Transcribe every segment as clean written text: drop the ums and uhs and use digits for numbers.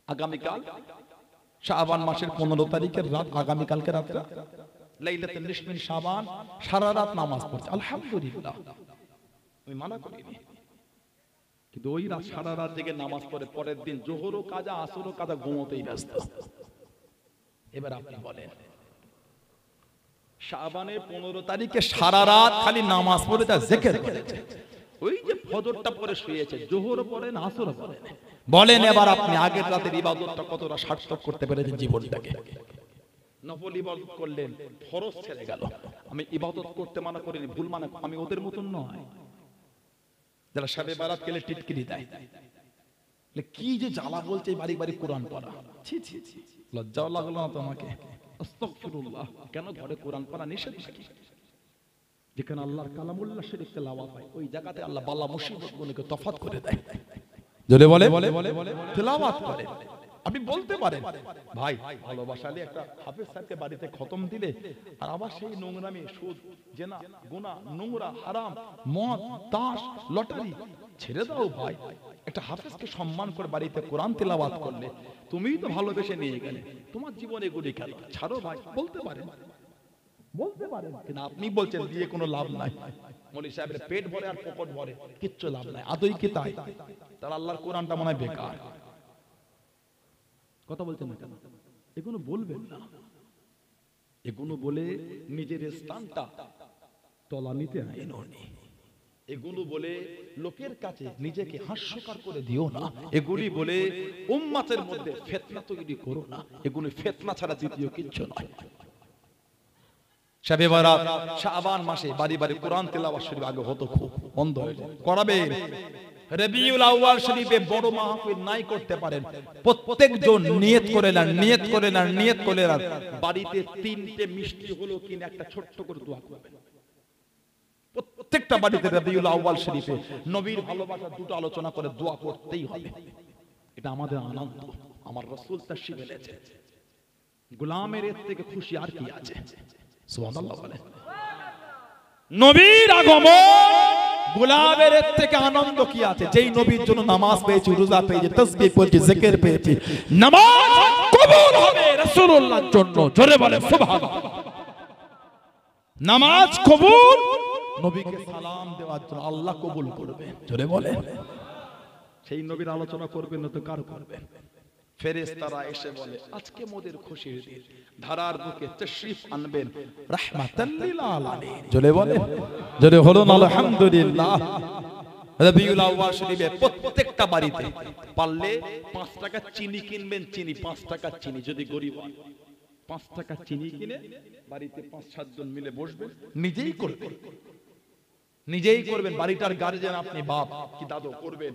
আগামীকাল শাবান মাসের 15 তারিখের রাত, আগামীকালকে রাতটা লাইলাতুল নিসফ মিন শাবান, সারা রাত নামাজ পড়ছে আলহামদুলিল্লাহ, আমি মানা করিনি, কিন্তু ওই রাত সারা রাত জেগে নামাজ পড়ে পরের দিন জোহরও কাজা আসরও কাজা ঘুমোতেই ব্যস্ত। এবার আপনি বলেন শাবানের 15 তারিখে সারা রাত খালি নামাজ পড়ে তা জিকির করেছে, ওই যে ফজরটা পরে শুয়েছে, জোহরও পড়েন আসরও পড়েন, বলেন এবার আপনি আগের রাতের ইবাদতটা কতটা সার্থক করতে পেরেছেন জীবনটাকে? নফল ইবাদত করলেন, ফরজ ছেড়ে গেল। আমি ইবাদত করতে মানা করিনি, ভুল মানা, আমি ওদের মতন নয় যারা শবে বারাত গেলে টিটকিরি দেয়। কি যে জ্বালা বলছে বাড়ি বাড়ি কোরআন পড়া, ছি ছি ছি, লজ্জাও লাগলো না তোমাকে? আস্তাগফিরুল্লাহ, কেন ঘরে কোরআন পড়া নিষেধ নাকি? যেখানে আল্লাহর কালামুল্লাহ শরীফ তেলাওয়াত হয় ওই জায়গাতে আল্লাহ বালা মুসিবত গুলোকে তফাৎ করে দেয়। জোরে বলে তেলাওয়াত করে। আপনি বলতে পারেন ভাই ভালোবাসালে একটা হাফেজ সাহেবকে বাড়িতে খতম দিলে আর আবার সেই নোংরামি, সুদ, জেনা, গুনাহ, নোংরা, হারাম, মদ, তাস, লটারি ছেড়ে দাও ভাই। একটা হাফেজকে সম্মান করে বাড়িতে কোরআন তেলাওয়াত করলে তুমিই তো ভালোবেসে নিয়ে গেলে, তোমার জীবনে এগুলি কেন? ছাড়ো ভাই, বলতে পারেন কিন্তু আপনি বলছেন দিয়ে কোনো লাভ নাই। মৌলভী সাহেবের পেট ভরে আর পকেট ভরে, কিচ্ছু লাভ নাই। আদৌ কি তাই? তার আল্লাহর কোরআনটা মনে হয় বেকার। কথা বলছেন না কেন? এগুলো বলবেন না, এগুলো বলে নিজের স্থানটা তলানিতে আনো নি, এগুলো বলে লোকের কাছে নিজেকে হাস্যকর করে দিও না, এগুলি বলে উম্মতের মধ্যে ফিতনা তৈরি করো না। এগুলো ফিতনা ছাড়া দ্বিতীয় কিছু নয়। শবে বারাত শাবান মাসে বাড়ি বাড়ি কোরআন তেলাওয়াত শরীফ আগে হতো, খুব বন্ধ হয়ে যায়, করাবে। রবিউল আউয়াল শরীফে বড় মাহফিল নাই করতে পারেন, প্রত্যেকজন নিয়ত করে নেন বাড়িতে 3টে মিষ্টি হলো কিনে একটা ছোট্ট করে দোয়া করবেন। প্রত্যেকটা বাড়িতে রবিউল আউয়াল শরীফে নবীর ভালোবাসা দুটো আলোচনা করে দোয়া করতেই হবে। এটা আমাদের আনন্দ, আমার রাসূল তাশরীফ এনেছে, গোলামের এর থেকে খুশি আর কি আছে? সুবহানাল্লাহ বলেন। নবীর আগমন, গোলামের এর থেকে আনন্দ কি আছে? যেই নবীর জন্য নামাজ পেয়েছি, রোজা পেয়েছি, তাসবিহ পেয়েছি, জিকির পেয়েছি, নামাজ কবুল হবে রাসূলুল্লাহর জন্য। জোরে বলে সুবহানাল্লাহ। নামাজ কবুল, নবীকে সালাম দেওয়ার জন্য আল্লাহ কবুল করবে। জোরে বলে সেই নবীর আলোচনা করবেন না তো কার করবেন? ফেরেশতারা এসে বলে আজকে মোদের খুশির দিন, ধারার বুকে তাশরীফ আনবেন রাহমাতাল লিল আলামিন। জোরে বলে, জোরে বলুন আলহামদুলিল্লাহ। রবিউল আউয়াল শরীফে প্রত্যেকটা বাড়িতে পারলে 5 টাকা চিনি কিনবেন, চিনি 5 টাকা চিনি, যদি গরিব হয় 5 টাকা চিনি কিনে বাড়িতে 5-7 জন মিলে বসবেন, নিজেই করবেন। বাড়িটার গার্জিয়ান আপনি, বাপ কি দাদু করবেন,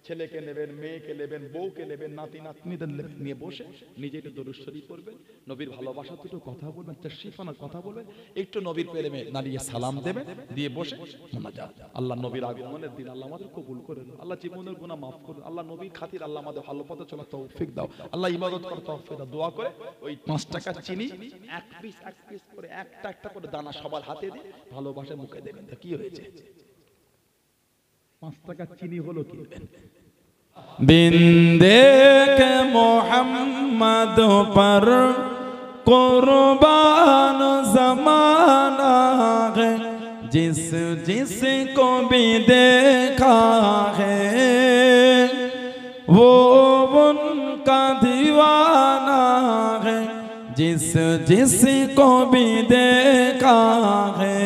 ছেলেকে নেবেন, মেয়েকে নেবেন, বউকে নেবেন, নাতি নাতনিদের নিয়ে বসে নিজে একটু দরুদ শরীফ পড়বেন, নবীর ভালোবাসা দুটো কথা বলবেন, তাশরীফানার কথা বলবেন, একটু নবীর প্রেমে দাঁড়িয়ে সালাম দেবেন, দিয়ে বসে মোনাজাত। আল্লাহ নবীর আগমনের দিন আল্লাহ আমাদের কবুল করুন, আল্লাহ জীবনের গুনাহ মাফ করুন, আল্লাহ নবীর খাতির আল্লাহ আমাদের ভালো পথে চলার তৌফিক দাও, আল্লাহ ইবাদত করার তৌফিক দাও। দোয়া করে ওই 5 টাকা চিনি এক পিস করে একটা করে দানা সবার হাতে দিয়ে ভালোবাসা মুখে দেবেন। তা কি হয়েছে? 5 টাকা চিনি হলো কি? बिंदे के मोहम्मद पर कुर्बान ज़माना है, जिस को भी देखा है वो उनका दीवाना है, जिस को भी देखा है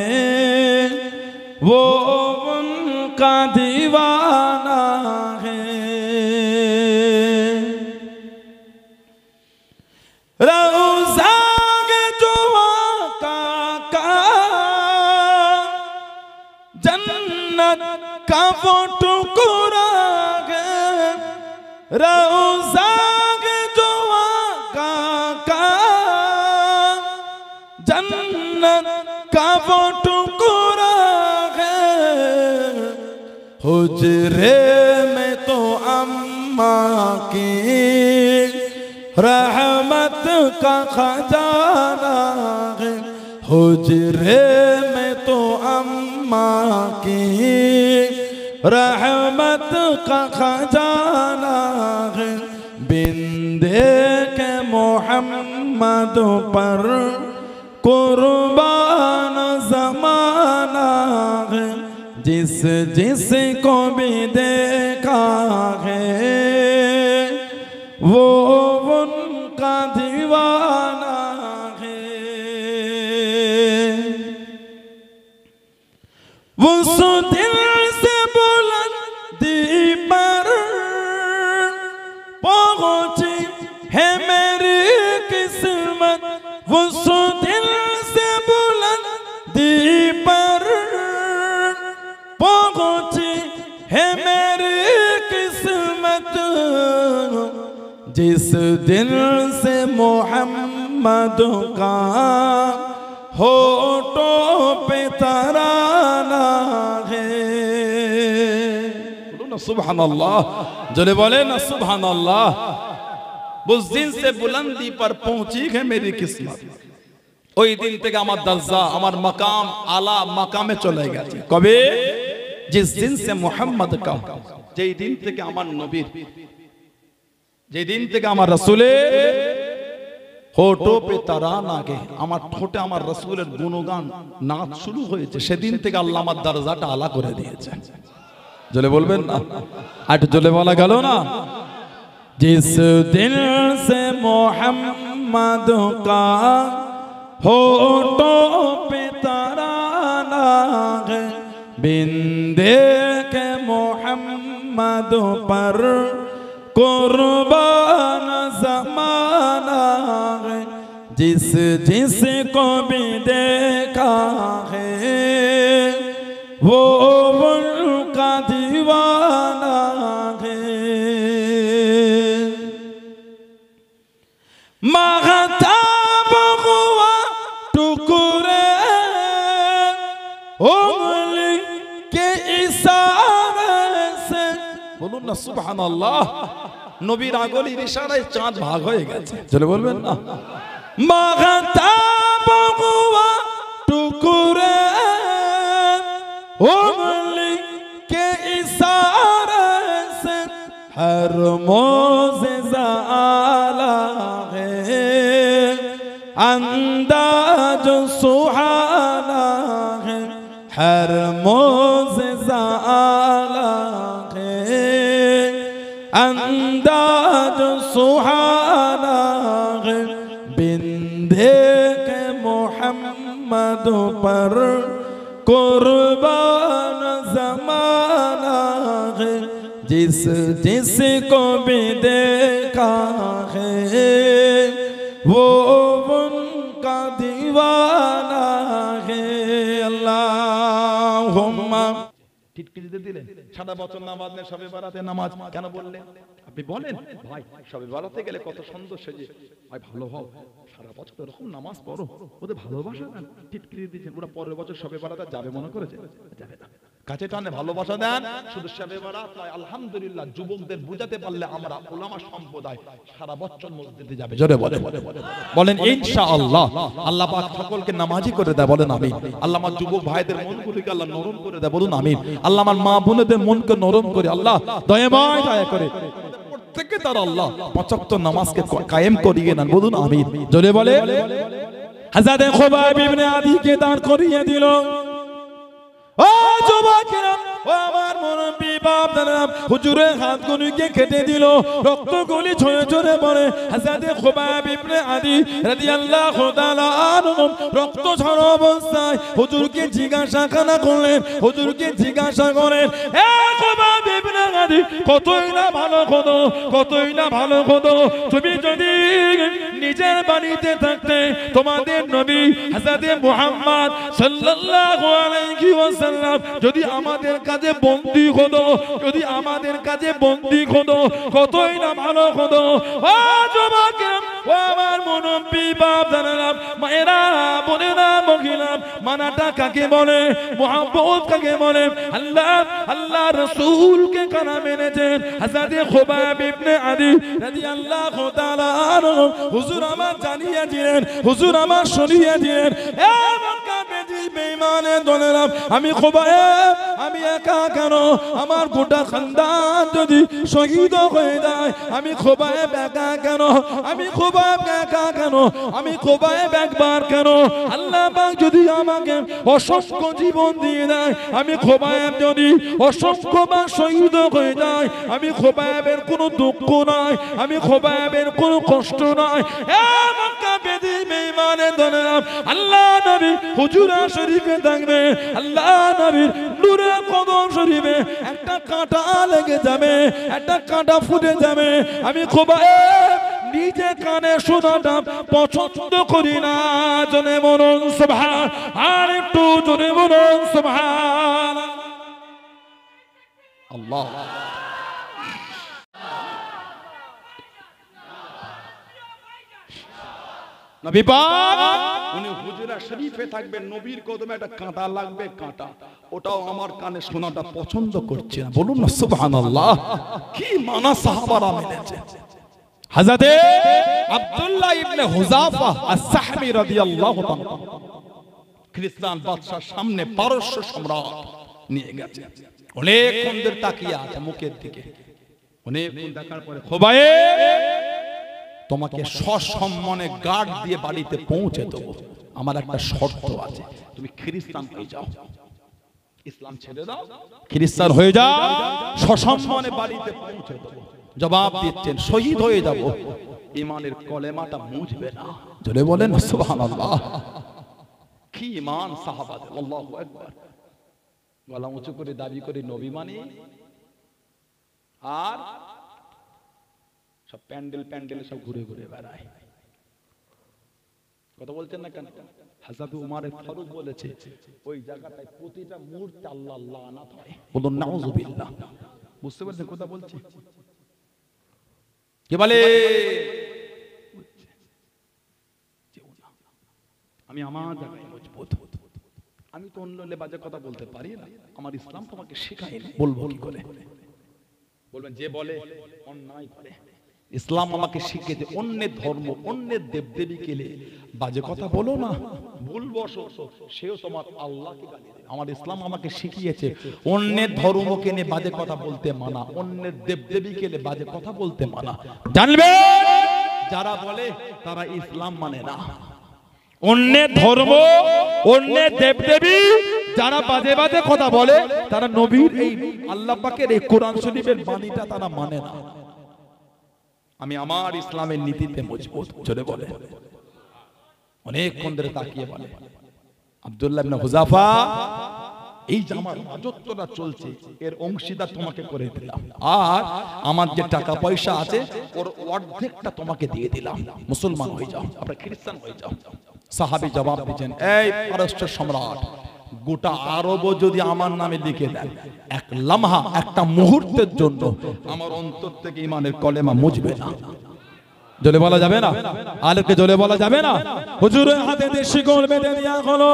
वो उनका दीवाना है। रौज़ा के जो आका जन्नत का वो टुकड़ा है, रौज़ा के जो आका जन्नत का वो टुकड़ा है, हुजरे में तो अम्मा की रहमत का खजाना है, हुजरे में तो अम्मा की रहमत का खजाना है। बिंदे के मोहम्मद पर कुर्बान ज़माना है, जिस जिस को भी देखा है वो उनका दीवाना है। वो सो दिल से बुलंदी पर पहुंची है मेरी किस्मत, वो सो दिल से बुलंदी पर पहुंची है मेरी किस्मत, जिस दिल से मोहम्मद का होठों पे तराना है। बोलो ना सुभान अल्लाह, जोरे बोले ना सुभान अल्लाह। उस दिन से बुलंदी पर पहुंची है मेरी किस्मत, ওই দিন থেকে আমার দরজা আমার মাকাম আলা মাকামে চলে গেছে। কবে? जिस दिन से मोहम्मद का, যেই দিন থেকে আমার নবীর, যেই দিন থেকে আমার রাসূলের होठों पे तराना गे, আমার ঠোঁটে আমার রাসূলের গুণগান নাচ শুরু হয়েছে, সেদিন থেকে আল্লাহ আমার দরজাটা আলা করে দিয়েছে। জলে বলবেন না, আট জলে বলা গেল না। जिस दिन से मोहम्मद का होठों पे तराना है, बिंदे के मोहम्मद पर कुर्बान ज़माना है, जिस जिस को भी देखा है वो उनका दीवाना है। महताब हुआ टुकड़े उंगली के इशारे से, बोलून ना सुभान अल्लाह। নবীর আঙ্গুলের ইশারায় চাঁদ ভাগ হয়ে গেছে, চলে বলবেন না। महताब हुआ टुकड़े उंगली के इशारे से, हर मोज़िज़ा आला है, अंदाज सुहाना है, हर मोज़िज़ा आला है, अंदाज सुहाना है, बिंदे के मोहम्मद पर कुर्बान ज़माना है, जिस जिस को भी देखा है वो उनका दीवाना है। अल्लाहुम्मा টিটকি দিতে দিলেন, সারা বছর নামাজ নেই, শবে বারাতে নামাজ কেন বললেন? আপনি বলেন ভাই শবে বারাতে গেলে কত সুন্দর সেজে, ভাই ভালো হও, সারা বছর এরকম নামাজ পড়ো, ওদের ভালোবাসা দেন, টিটকি দিয়েছেন, ওরা পরের বছর শবে বারাতে যাবে মনে করেছে? যাবে না। কাছে টানে ভালোবাসা দেন, শুধু শবে বারাত নয়, আলহামদুলিল্লাহ যুবকদের বুঝাতে পারলে আমরা উলামা সম্প্রদায় সারা বছর মসজিদে যাবে। জোরে বলেন ইনশাআল্লাহ। আল্লাহ পাক সকলকে নামাজি করে দেয়, বলেন আমিন। আল্লাহ আমার যুবক ভাইদের মনগুলিকে আল্লাহ নরম করে দেয়, বলুন আমিন। আল্লাহ আমার মা বোনদের মনকে নরম করে আল্লাহ দয়াময় দয়া করে প্রত্যেককে তার আল্লাহ পাঁচ ওয়াক্ত নামাজকে কায়েম করিয়ে নেন, বলুন আমিন। জোরে বলে। হযরত খুবাইব ইবনে আদিকে দাঁড় করিয়ে দিল। ও যুবকেরা, ও আমার মুরব্বি বাপ দাদা, হুজুরের হাতগুলিকে কেটে দিল, রক্তগুলি ছড়ে ছড়ে পড়ে। হযরত খুবাইব ইবনে আদি রাদিয়াল্লাহু তাআলা আনহু রক্ত ঝরা অবস্থায় হুজুরকে জিজ্ঞাসা করলেন, হুজুরকে জিজ্ঞাসা করেন, এ খুবাইব ইবনে আদি, কতই না ভালো হতো, কতই না ভালো হতো তুমি যদি নিজের বাড়িতে থাকতে, তোমাদের নবী হযরত মুহাম্মদ সাল্লাল্লাহু আলাইহি ওয়াসাল্লাম যদি আমাদের কাছে বন্দী হতো, যদি আমাদের কাছে বন্দী হতো, কতই না ভালো হতো। ও যুবকেরা, ও আমার মুরব্বি বাপ দাদারা, মায়েরা, বোনেরা, মহিলা, মানাটা কাকে বলে, মুহাব্বত কাকে বলে? আল্লাহ রাসূলকে কারা মেনেছেন? হযরত খুবাইব ইবনে আদি রাদিয়াল্লাহু তাআলা আনহু হুজুর আমার জানিয়ে দিলেন, হুজুর আমার শুনিয়ে দিলেন, এ মক্কা বেদি বেঈমানে দলেরা আমি খোবায়েব আমি একা কেন আমার গোটা খানদান যদি শহীদ হয়ে যায় আমি খোবায়েব একা কেন আমি খোবায়েব একা কেন আমি খোবায়েব একবার কেন আল্লাহ পাক যদি আমাকে অসংখ্য জীবন দিয়ে দেয় আমি খোবায়েব যদি অসংখ্যবার শহীদ হয়ে যায় আমি খোবায়েবের কোনো দুঃখ নাই আমি খোবায়েবের কোনো কষ্ট নাই মক্কা বেদি বেঈমানে দলেরা আল্লাহ নবী হুজুরা শরীফে থাকবে আল্লাহ নবীর নূরে কদম শরীফে একটা কাঁটা লেগে যাবে একটা কাঁটা ফুটে যাবে আমি খোবায়েব নিজে কানে শোনাটা পছন্দ করি না জনে বলুন সুবহান আর একটু জনে বলুন সুবহান আল্লাহ নবী পাক উনি হুজুরা শরীফে থাকবেন নবীর কদমে একটা কাঁটা লাগবে কাঁটা ওটাও আমার কানে শোনাটা পছন্দ করছে না বলুন না সুবহানাল্লাহ কি মানা সাহাবারা মেনেছে হযরতে আব্দুল্লাহ ইবনে হুযাফা আস-সাহমি রাদিয়াল্লাহু তাআলা খ্রিস্টান বাদশার সামনে পারস্য সম্রাট নিয়ে গেছে অনেকক্ষণ ধরে তাকিয়ে আছে মুখের দিকে অনেকক্ষণ দেখার পরে খোবায়েব তোমাকে সসম্মানে গার্ড দিয়ে বাড়িতে পৌঁছে দেবো আমার একটা শর্ত আছে তুমি খ্রিস্টান হয়ে যাও ইসলাম ছেড়ে দাও খ্রিস্টান হয়ে যাও সসম্মানে বাড়িতে পৌঁছে দেবো জবাব দিচ্ছেন শহীদ হয়ে যাব ঈমানের কলেমাটা মুছবে না জোরে বলেন সুবহানাল্লাহ কি ঈমান সাহাবাদের আল্লাহু আকবার গলা উঁচু করে দাবি করে নবী মানি আর সব প্যান্ডেল সব ঘুরে ঘুরে বেড়ায় কথা বলছেন না কেন হযরত উমর ফারুক বলেছে ওই জায়গাটায় প্রতিটা মুহূর্তে আল্লাহ লানাত হয় বলুন নাউযুবিল্লাহ বুঝতে পারছেন কথা বলছি কে বলে আমি আমার জায়গায় মজবুত আমি তো অন্য লেবাজে কথা বলতে পারি না আমার ইসলাম তোমাকে শেখায়নি বলবো কি করে বলবেন যে বলে অন্যায় করে ইসলাম আমাকে শিখিয়েছে অন্যের ধর্ম অন্যের দেবদেবীকে বাজে কথা বলো না ভুল বসো সেও তোমার আল্লাহকে গালি দেবে আমার ইসলাম আমাকে শিখিয়েছে অন্যের ধর্মকে নিয়ে বাজে কথা বলতে মানা অন্যের দেবদেবীকে নিয়ে বাজে কথা বলতে মানা জানবে যারা বলে তারা ইসলাম মানে না অন্যের ধর্ম অন্যের দেবদেবী যারা বাজে বাজে কথা বলে তারা নবীর এই আল্লাহ পাকের এই কোরআন শরীফের বাণীটা তারা মানে না আমি আমার ইসলামের নীতিতে মজবুত জোরে বলে অনেকক্ষণ ধরে তাকিয়ে বলে আব্দুল্লাহ ইবনে হুযাফা এই যে আমার রাজত্বটা চলছে এর অংশীদার তোমাকে করে দিলাম আর আমার যে টাকা পয়সা আছে ওর অর্ধেকটা তোমাকে দিয়ে দিলাম মুসলমান হয়ে যাও আপনারা খ্রিস্টান হয়ে যাও সাহাবী জবাব দিয়েছেন এই পারস্য সম্রাট গোটা আরব যদি আমার নামে লিখে দেন এক লম্হা একটা মুহূর্তের জন্য আমার অন্তর থেকে ঈমানের কলেমা মুছবে না জলে বলা যাবে না আলোকে জলে বলা যাবে না হুজুরের হাতে শিকল বেঁধে দেয়া হলো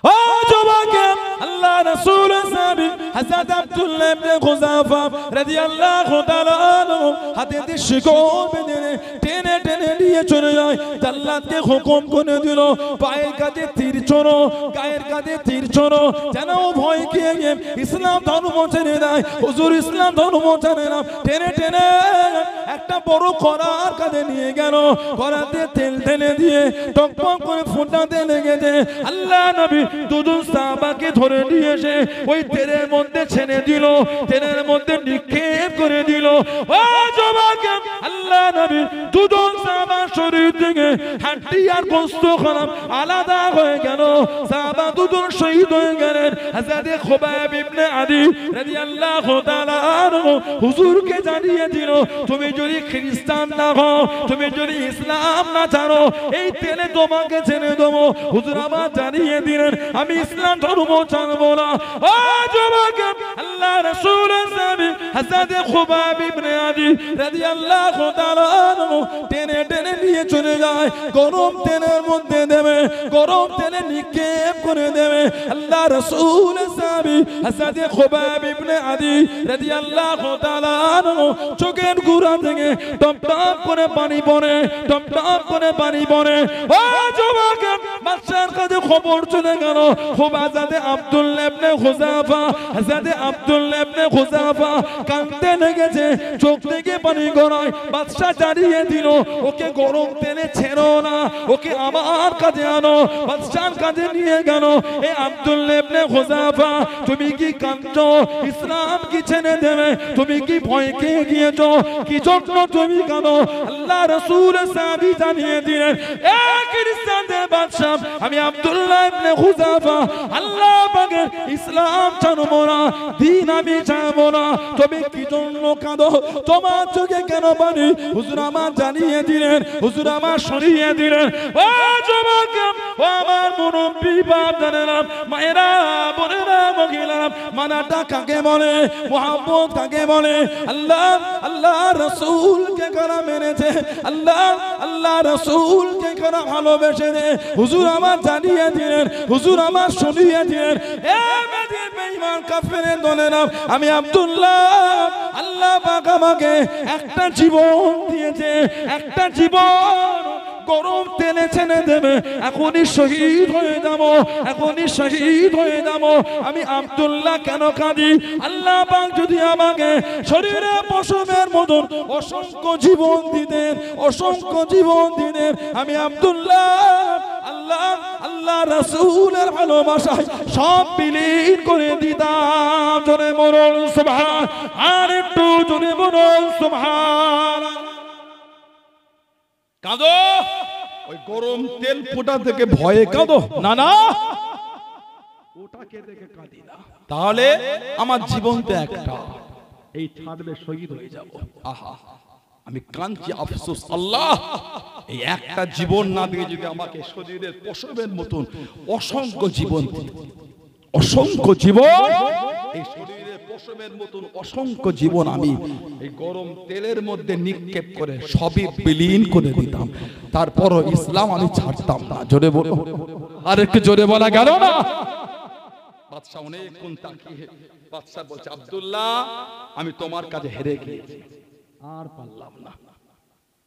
ও জবাকে আল্লাহ রাসূল সাহাবী হযরত আব্দুল্লাহ ইবনে হুযাফা রাদিয়াল্লাহু তাআলা আনহু হাতে শিকল বেঁধে টেনে টেনে নিয়ে চলে যায় জাল্লাদকে হুকুম করে দিল পায়ের কাছে তীর ছোড়ো গায়ের কাছে তীর ছোড়ো যেন ভয় খেয়ে গিয়ে ইসলাম ধর্ম ছেড়ে দেয় হুজুর ইসলাম ধর্ম ছেড়ে না টেনে টেনে একটা বড় করার কাছে নিয়ে গেল করাতে তেল ঢেলে দিয়ে টকটক করে ফোঁটাতে লেগেছে আল্লাহ নবী দুজন সাহাবাকে ধরে নিয়ে এসে ওই তেলের মধ্যে ছেড়ে দিল তেলের মধ্যে নিক্ষেপ করে দিল ও জবাকে আল্লাহ নবী দুজন সাহাবার শরীর থেকে হাড্ডি আর গোশত খারাপ আলাদা হয়ে গেল সাহাবা দুজন শহীদ হয়ে গেলেন হযরত খুবাইব ইবনে আদি রাদিয়াল্লাহু তাআলা আনহু হুজুরকে জানিয়ে দিল তুমি যদি খ্রিস্টান না হও তুমি যদি ইসলাম না ছাড়ো এই তেলে তোমাকে ছেড়ে দেবো হুজুর আবার জানিয়ে দিলেন আমি ইসলাম ধর্ম ছাড়বো না ও যুবক আল্লাহ রাসূলের সাহাবী হযরত খুবাইব ইবনে আদি রাদিয়াল্লাহু তাআলা আনহু টেনে টেনে নিয়ে চলে যায় গরম তেলের মধ্যে দেবে গরম তেলে নিক্ষেপ করে দেবে। আল্লাহ রাসূল সাহাবী হযরত খুবাইব ইবনে আদি রাদিয়াল্লাহু তাআলা আনহু চোখের গোড়া থেকে টপ টপ করে পানি পড়ে, টপ টপ করে পানি পড়ে। ও যুবক, বাদশার কাছে খবর চলে গেল, খুব হযরত আব্দুল্লাহ ইবনে খুযাফা, হযরত আব্দুল্লাহ ইবনে খুযাফা কাঁদতে লেগেছে, চোখ থেকে পানি গড়ায়। বাদশা জানিয়ে দিল, ওকে গরম তেলে ছেড়ো না, ওকে আমার কাছে আনো। বাদশার কাছে নিয়ে গেল। এ আব্দুল্লাহ ইবনে খুযাফা, তুমি কি কাঁদছো? ইসলাম কি ছেড়ে দেবে? তুমি কি ভয় খেয়ে গিয়েছো? কি জন্য তুমি কাঁদো? আল্লাহ রাসূল সাহাবী জানিয়ে দিলেন, এ খ্রিস্টানদের বাদশা, আমি আব্দুল্লাহ ইবনে খুযাফা আল্লাহ পাকের ইসলাম ছাড়বো না, দ্বীন আমি ছাড়বো না। তুমি কি জন্য কাঁদো? তোমার চোখে কেন পানি? হুজুর আমার জানিয়ে দিলেন, হুজুর আমার শুনিয়ে দিলেন। ও যুবক, ও আমার মুরব্বি বাপদাদেরা, মায়েরা, বোনেরা, মহিলারা, মানাটা কাকে বলে? মুহাব্বত কাকে বলে? আল্লাহ আল্লাহ রাসূলকে কারা মেরেছে? আল্লাহ আল্লাহ রাসূলকে কারা ভালোবেসেছে? হুজুর আমার জানিয়ে দিলেন, হুজুর আমার শুনিয়ে দিলেন। এ মেদিন বেঈমান কাফেরের দলেরা, আমি আব্দুল্লাহ, আল্লাহ পাক আমাকে একটা জীবন দিয়েছে, একটা জীবন গরম তেলে ছেড়ে দেবে। এখনই শহীদ হয়ে যাবো, এখনই শহীদ হয়ে যাবো। আমি আব্দুল্লাহ কেন কাঁদি? আল্লাহ পাক যদি আমাকে শরীরে পশমের মতন অসংখ্য জীবন দিতেন, অসংখ্য জীবন দিতেন, আমি আব্দুল্লাহ আল্লাহ আল্লাহ রাসূলের ভালোবাসায় সব বিলীন করে দিতাম। জোরে বলুন সুবহান, আর একটু জোরে বলুন সুবহান। কাঁদো, ওই গরম তেল ফোটা থেকে ভয়ে কাঁদো না, না ওটাকে দেখে কাঁদি না। তাহলে আমার জীবন তো একটা, এই ছাড়বে শহীদ হয়ে যাব। আহা, আমি কাঁদছি, আফসোস আল্লাহ, এই একটা জীবন না দিয়ে যদি আমাকে শরীরের পশমের মতন অসংখ্য জীবন, অসংখ্য জীবন, এই শরীরের পশমের মতন অসংখ্য জীবন আমি এই গরম তেলের মধ্যে নিক্ষেপ করে সবই বিলীন করে দিতাম, তারপরও ইসলাম আমি ছাড়তাম না। জোরে বলো, আর একটু জোরে বলা গেল না? বাদশা অনেকক্ষণ তাকিয়ে, বাদশা বলছে, আব্দুল্লাহ, আমি তোমার কাছে হেরে গিয়েছি, আর পারলাম না,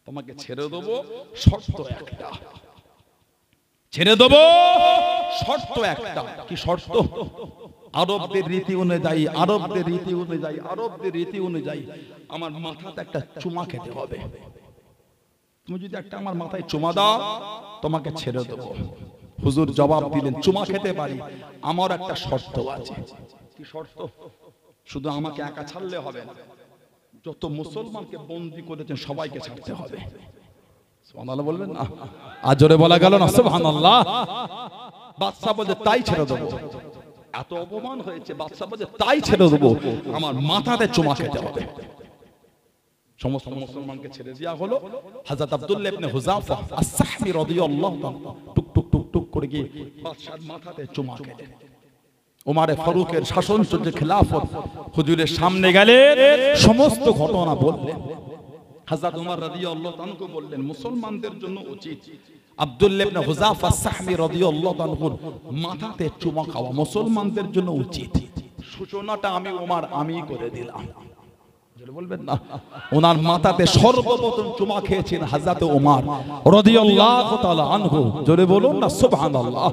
তোমাকে ছেড়ে দেবো, শর্ত একটা, ছেড়ে দেবো, শর্ত একটা। কি শর্ত? আরবদের রীতি অনুযায়ী, আরবদের রীতি অনুযায়ী, আরবদের রীতি অনুযায়ী আমার মাথাতে একটা চুমা খেতে হবে। তুমি যদি একটা আমার মাথায় চুমা দাও, তোমাকে ছেড়ে দেবো। হুজুর জবাব দিলেন, চুমা খেতে পারি, আমার একটা শর্ত আছে। কি শর্ত? শুধু আমাকে একা ছাড়লে হবে না, যত মুসলমানকে বন্দী করেছেন সবাইকে ছাড়তে হবে। সুবহানাল্লাহ বলবেন না? আর জোরে বলা গেল না সুবহানাল্লাহ? বাদশা বলে, তাই ছেড়ে দেবো। এত অপমান হয়েছে, বাদশা বলে, তাই ছেড়ে দেবো, আমার মাথাতে চুমা খেতে হবে। সমস্ত মুসলমানকে ছেড়ে দেওয়া হলো। হযরত আব্দুল্লাহ ইবনে হুযাফা আস-সাহমি রাদিয়াল্লাহু তাআলা টুক টুক টুক টুক করে গিয়ে বাদশার মাথাতে চুমা খেলেন। ওমরে ফারুকের শাসন চলছে, খেলাফত, হুজুরের সামনে গেলেন, সমস্ত ঘটনা বললেন। হযরত ওমর রাদিয়াল্লাহু তাআলা বললেন, মুসলমানদের জন্য উচিত আব্দুল্লাহ ইবনে হুযাফা আস-সাহমি রাদিয়াল্লাহু তাআলার মাথাতে চুমা খাওয়া মুসলমানদের জন্য উচিত। সূচনাটা আমি ওমর আমি করে দিলাম। বলবেন না? ওনার মাথাতে সর্বপ্রথম চুমা খেয়েছেন হযরত ওমর রাদিয়াল্লাহু তাআলা আনহু। জোরে বলুন না সুবহানাল্লাহ।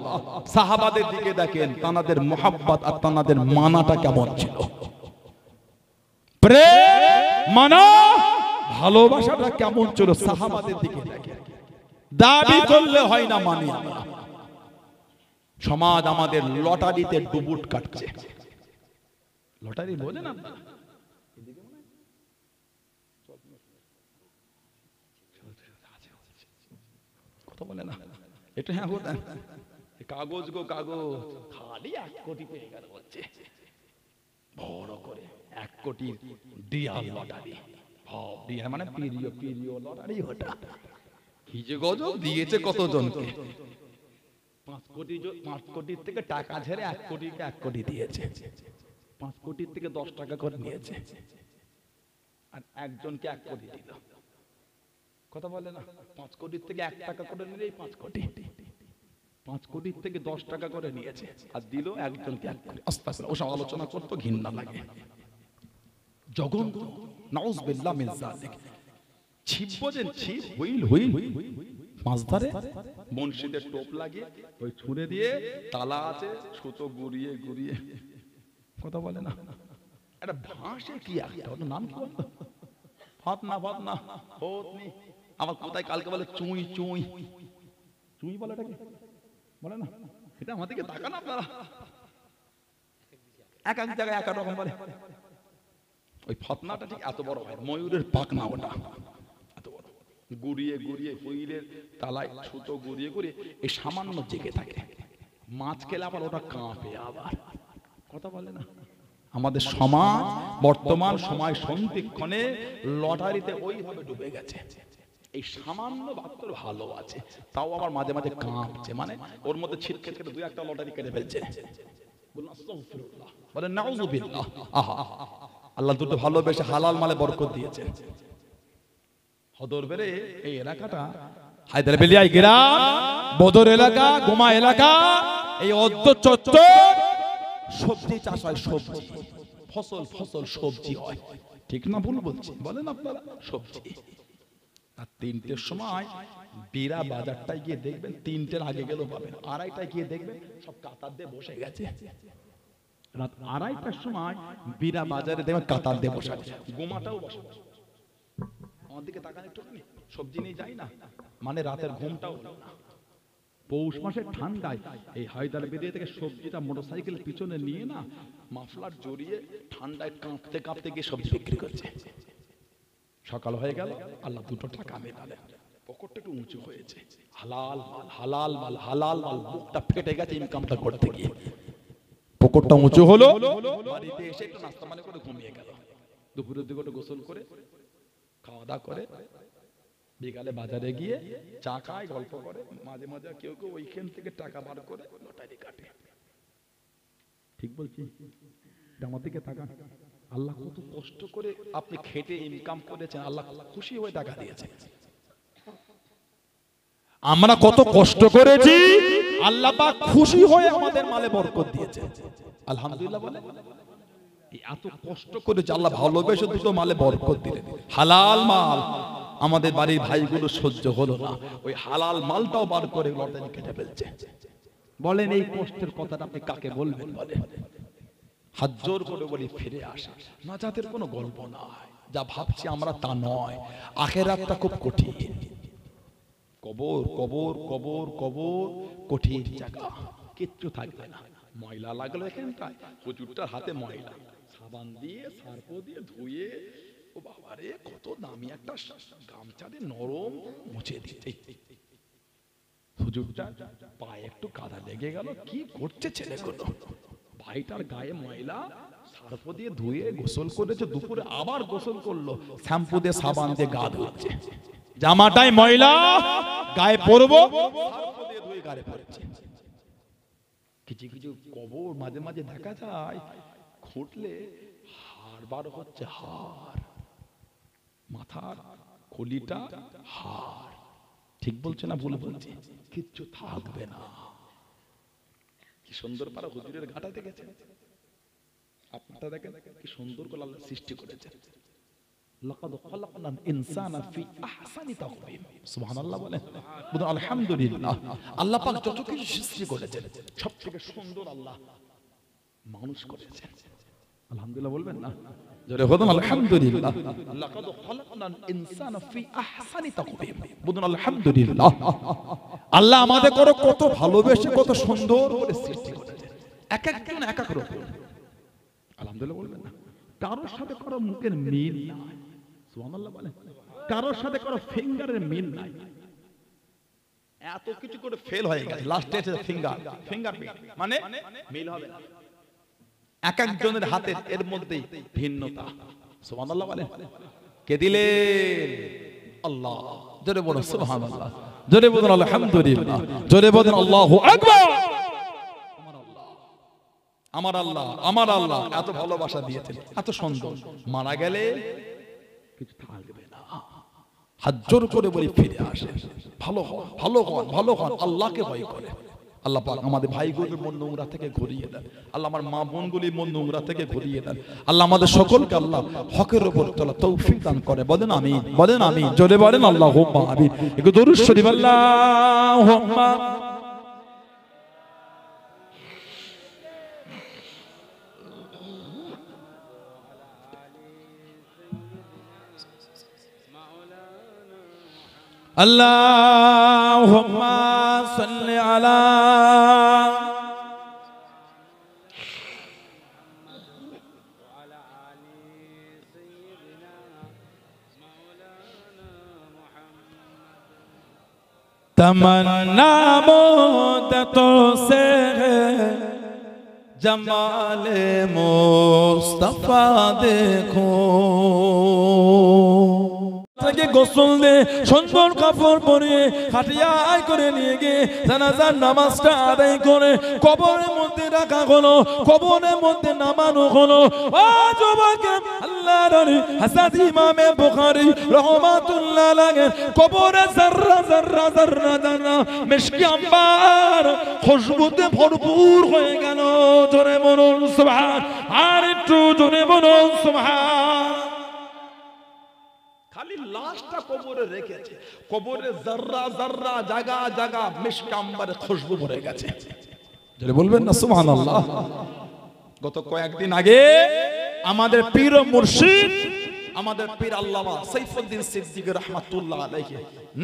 সাহাবাদের দিকে দেখেন, তাদের মুহাব্বত আর তাদের মানাটা কেমন ছিল, প্রেম, মানা, ভালোবাসাটা কেমন ছিল সাহাবাদের দিকে দেখেন। দাবি করলে হয় না, মানি আমরা। সমাজ আমাদের লটারিতে ডুবুট কাটছে। লটারি বোঝেন আপনারা? কথা বলে না এটা? হ্যাঁ, কাগজ গো কাগজ, খালি 1 কোটি পেয়ে গেল হচ্ছে, বড় করে 1 কোটি ডিয়াল লটারি। ভাব, ডিয়াল মানে প্রিয় প্রিয় লটারি। ওটা কি যে গজব দিয়েছে কতজনকে। 5 কোটির থেকে টাকা ঝেড়ে 1 কোটিকে 1 কোটি দিয়েছে। 5 কোটির থেকে 10 টাকা করে নিয়েছে, আর একজনকে 1 কোটি দিল। কথা বলে না? 5 কোটির থেকে 1 টাকা করে নিলেই 5 কোটি। 5 কোটির থেকে 10 টাকা করে নিয়েছে আর দিল একজনকে 1 কোটি। আস্তাগফিরুল্লাহ। ওসব আলোচনা করতে ঘৃণা লাগে। জগন নাউজুবিল্লাহ মিন যালিক। ছিপ বোঝেন, ছিপ হুইল হুইল মাছ ধরে বনশিদের টোপ লাগিয়ে ওই ছুঁড়ে দিয়ে তালা আছে, সুতো গুড়িয়ে গুড়িয়ে, কথা বলে না একটা ভাষে কি একটা ওর নাম কি বলতো, ফাতনা ফাতনা হতনি। আমার কোথায় কালকে বলে চুই চুই চুই বলে, এটাকে বলে না, এটা আমাদেরকে তাকান আপনারা, এক এক জায়গায় এক এক রকম বলে। ওই ফাতনাটা ঠিক এত বড় হয়, ময়ূরের পাখনা ওটা এত বড়, গুড়িয়ে গুড়িয়ে হুইলের তালায় সুতো গুড়িয়ে গুড়িয়ে এই সামান্য জেগে থাকে। মাছ খেলে আবার ওটা কাঁপে আবার, কথা বলে না। আমাদের সমাজ বর্তমান সময় সন্ধিক্ষণে লটারিতে ওইভাবে ডুবে গেছে। এই সামান্য বাচ্চার ভালো আছে, তাও আবার মাঝে মাঝে কাঁপছে, মানে ওর মধ্যে ছিটকে কেটে 2-1টা লটারি কেটে ফেলছে। বলুন আস্তাগফিরুল্লাহ, বলেন নাউযুবিল্লাহ। আহা, আল্লাহ দুটো ভালোবেসে হালাল মালে বরকত দিয়েছে। হদরবেড়ে এই এলাকাটা হায়দ্রাবাদিয়া গ্রাম, বদর এলাকা, গোমা এলাকা, এই অদ্য চত্বর সবজি চাষ হয়, সবজি ফসল ফসল সবজি হয়, ঠিক না ভুল বলছি বলেন আপনারা? সবজি। আর 3টের সময় বিরা বাজারটায় গিয়ে দেখবেন, 3টের আগে গেলেও পাবেন, 2:30টায় গিয়ে দেখবেন সব কাতার দিয়ে বসে গেছে। রাত 2:30টার সময় বিরা বাজারে দেখবেন কাতার দিয়ে বসে আছে, গোমাটাও বসে। আমার দিকে তাকান একটু, সবজি নিয়ে যাই না, মানে রাতের ঘুমটাও হলো না। পৌষ মাসের ঠান্ডায় এই হায়দ্রাবাদ থেকে সবজিটা মোটরসাইকেল পিছনে নিয়ে না, মাফলার জড়িয়ে ঠান্ডায় কাঁপতে কাঁপতে গিয়ে সবজি বিক্রি করছে। সকাল হয়ে গেল, আল্লাহ 2টো টাকা মেলালেন, পকেটটা একটু উঁচু হয়েছে, হালাল মাল হালাল মাল হালাল মাল, বুকটা ফেটে গেছে ইনকামটা করতে গিয়ে, পকেটটা উঁচু হলো। বাড়িতে এসে একটু নাস্তা মানে করে ঘুমিয়ে গেল। দুপুরের দিকে একটু গোসল করে খাওয়া দাওয়া করে বিকালে বাজারে গিয়ে চা খায়, গল্প করে, মাঝে মাঝে কেউ কেউ ওইখান থেকে টাকা বার করে লটারি কাটে। ঠিক বলছি? আমার দিকে তাকান। আল্লাহ কত কষ্ট করে আপনি খেটে ইনকাম করেছেন, আল্লাহ খুশি হয়ে টাকা দিয়েছেন। আমরা কত কষ্ট করেছি, আল্লাহ পাক খুশি হয়ে আমাদের মালে বরকত দিয়েছে। আলহামদুলিল্লাহ বলে। এত কষ্ট করেছে আল্লাহ, ভালোবেসে 2টো মালে বরকত দিলেন, হালাল মাল। আমাদের বাড়ির ভাইগুলো সহ্য হলো না, ওই হালাল মালটাও বার করে লটারি কেটে ফেলছে। বলেন এই কষ্টের কথাটা আপনি কাকে বলবেন? বলে হাত জোর করে বলি ফিরে আসা। নাজাতের কোনো গল্প নয়, যা ভাবছি আমরা তা নয়। আখিরাতটা খুব কঠিন, কবর কবর কবর কবর, কঠিন জায়গা, কিচ্ছু থাকবে না। ময়লা লাগলো এখানটায়, হুজুরটার হাতে ময়লা, সাবান দিয়ে সার্ফ দিয়ে ধুয়ে, ও বাবারে কত দামি একটা গামছা দিয়ে নরম মুছে দিতে, হুজুরটা পায়ে একটু কাদা লেগে গেল, কি করছে ছেলেগুলো? ভাইটার গায়ে ময়লা, সার্ফ দিয়ে ধুয়ে গোসল করেছে, দুপুরে আবার গোসল করলো, শ্যাম্পু দিয়ে সাবান দিয়ে গা ধুচ্ছে, জামাটাই ময়লা, গায়ে পরবো সার্ফ দিয়ে ধুয়ে গায়ে পড়ছে। কিছু কিছু কবর মাঝে মাঝে দেখা যায়, খুঁটলে হাড় বার হচ্ছে, হাড়, মাথার খুলিটা হাড়। ঠিক বলছে না ভুল বলছে? কিচ্ছু থাকবে না। কি সুন্দর পারা হুজুরের ঘাটা দেখেছেন আপনারা? দেখেন কি সুন্দর করে আল্লাহ সৃষ্টি করেছেন। লাকাদ খালাকনাল ইনসানা ফি আহসানি তাকওয়িম। সুবহানাল্লাহ বলেন, বলুন আলহামদুলিল্লাহ। আল্লাহ পাক যত কিছু সৃষ্টি করেছেন, সবথেকে সুন্দর আল্লাহ মানুষ করেছেন। আলহামদুলিল্লাহ বলবেন না? জোরে বলুন আলহামদুলিল্লাহ। লাকাদ খালাকনাল ইনসানা ফি আহসানি তাকওয়িম। বলুন আলহামদুলিল্লাহ। আল্লাহ আমাদের কত ভালোবেসে কত সুন্দর করে সৃষ্টি করেছেন, এক একজন এক এক রকম। আলহামদুলিল্লাহ বলবেন না? কারোর সাথে কারো মুখের মিল নাই, সুবহানাল্লাহ বলেন। কারোর সাথে কারো ফিঙ্গারের মিল নাই, এত কিছু করে ফেল হয়ে গেছে, লাস্টে এসে ফিঙ্গারপ্রিন্ট মানে মিল হবে না। এক একজনের হাতের এর মধ্যেই ভিন্নতা, সুবহানাল্লাহ বলেন। কে দিলেন? আল্লাহ। জোরে বলুন সুবহানাল্লাহ, জোরে বলুন আলহামদুলিল্লাহ, জোরে বলুন আল্লাহু আকবার। আমার আল্লাহ, আমার আল্লাহ এত ভালোবাসা দিয়েছেন, এত সুন্দর। মারা গেলে কিছু থাকবে না। হাত জোর করে বলি ফিরে আসেন, ভালো হন, ভালো হন, ভালো হন, আল্লাহকে ভয় করে। আল্লাহ পাক আমাদের ভাইগুলোর মন নোংরা থেকে ঘুরিয়ে দেন। আল্লাহ আমার মা বোনগুলির মন নোংরা থেকে ঘুরিয়ে দেন। আল্লাহ আমাদের সকলকে আল্লাহ হকের উপর চলা তৌফিক দান করে। বলেন আমিন, বলেন আমিন, জোরে বলেন আল্লাহুম্মা আমিন। একটু দরুদ শরীফ আল্লাহুম্মা আল্লাহুম্মা সাল্লি আলা तमन्ना मुद्दतों से है जमाले मुस्तफा देखो থেকে গোসল দে সুন্দর কাপড় পরিয়ে খাটিয়ায় করে নিয়ে গিয়ে জানাজার নামাজটা আদায় করে কবরের মধ্যে রাখা হলো, কবরের মধ্যে নামানো হলো। ও যুবক, আল্লাহর নবী হযরত ইমামে বুখারী রাহমাতুল্লাহ আলাইহি কবরে যাররা যাররা যাররা যাররা মিশকি আম্বার খুশবুতে ভরপুর হয়ে গেল। জোরে বলুন সুবহান, আর একটু জোরে বলুন সুবহান। খালি লাশটা কবরে রেখেছে, কবরে যাররা যাররা জায়গা জায়গা মিশক আম্বারে খুশবু ভরে গেছে। যদি বলবেন না সুবহানাল্লাহ। গত কয়েকদিন আগে আমাদের পীর ও মুর্শিদ, আমাদের পীর আল্লামা সাইফুদ্দিন সিদ্দিকী রাহমাতুল্লাহ আলাইহি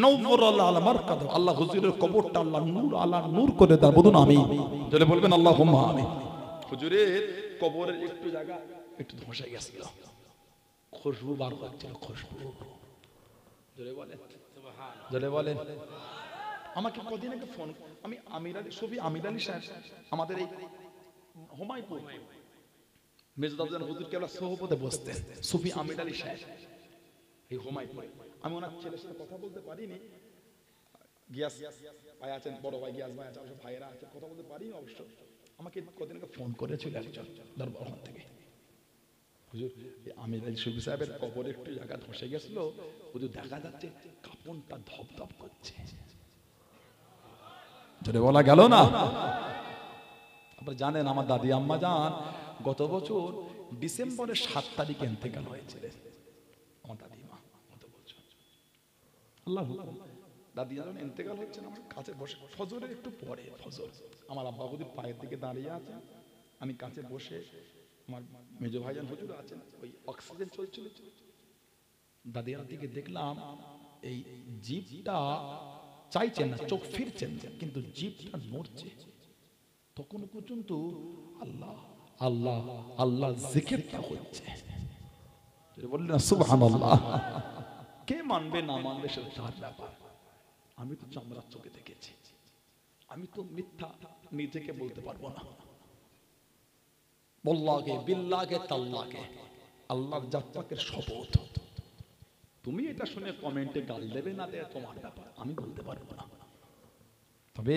নওয়ারাল্লাহু আলা মারকাদ, আল্লাহ হুজুরের কবরটা আল্লাহ নূর আলা নূর করে দাও। বলুন আমিন, যদি বলবেন আল্লাহুম্মা আমিন। হুজুরের কবরের একটু জায়গা একটু ধসে গেছিল, খুশবু বার হচ্ছিল, খুশবু। জোরে বলেন সুবহান, জোরে বলেন। আমাকে কদিন আগে ফোন, আমি আমির আলী সুফি আমির আলী সাহেব আমাদের এই হুমায়ুন মেজদাউদ্দিন হুজুর কেবলা সোহবতে বসতেন, সুফি আমির আলী সাহেব এই হুমায়ুন। আমি ওনার ছেলের সাথে কথা বলতে পারিনি, গিয়াস ভাই আছেন, বড় ভাই গিয়াস ভাই আছেন, ভাইয়েরা আছেন, কথা বলতে পারিনি অবশ্য। আমাকে কদিন আগে ফোন করেছিল একজন দরবার থেকে, হুজুর আমির আলী সুফি সাহেবের কবরে একটু জায়গা ধসে গেছিল, হুজুর দেখা যাচ্ছে কাপড়টা ধপধপ করছে। যদি বলা গেল না। আপনারা জানেন আমার দাদি আম্মা জান গত বছর ডিসেম্বরের 7 তারিখে ইন্তেকাল হয়েছিল আমার দাদিমা। গত বছর আল্লাহ দাদি জান ইন্তেকাল হচ্ছেন আমার কাছে বসে, ফজরের একটু পরে ফজর, আমার আব্বা হুজুর পায়ের দিকে দাঁড়িয়ে আছে, আমি কাছে বসে, আমার মেজো ভাইজান হুজুর আছেন, ওই অক্সিজেন চলছিল। দাদিয়ার দিকে দেখলাম এই জিভটা চাইছেন না, চোখ ফিরছেন না, কিন্তু জিভটা নড়ছে। তখন পর্যন্ত আল্লাহ আল্লাহ আল্লাহ জিকিরটা হচ্ছে। বললেন সুবহানাল্লাহ। কে মানবে না মানবে সেটা তার ব্যাপার। আমি তো চামড়ার চোখে দেখেছি, আমি তো মিথ্যা নিজেকে বলতে পারবো না। বল্লাহে বিল্লাহে তাল্লাহে, আল্লাহর জাত পাকের শপথ। তুমি এটা শুনে কমেন্টে গাল দেবে না দেবে তোমার ব্যাপার, আমি বলতে পারবো না। তবে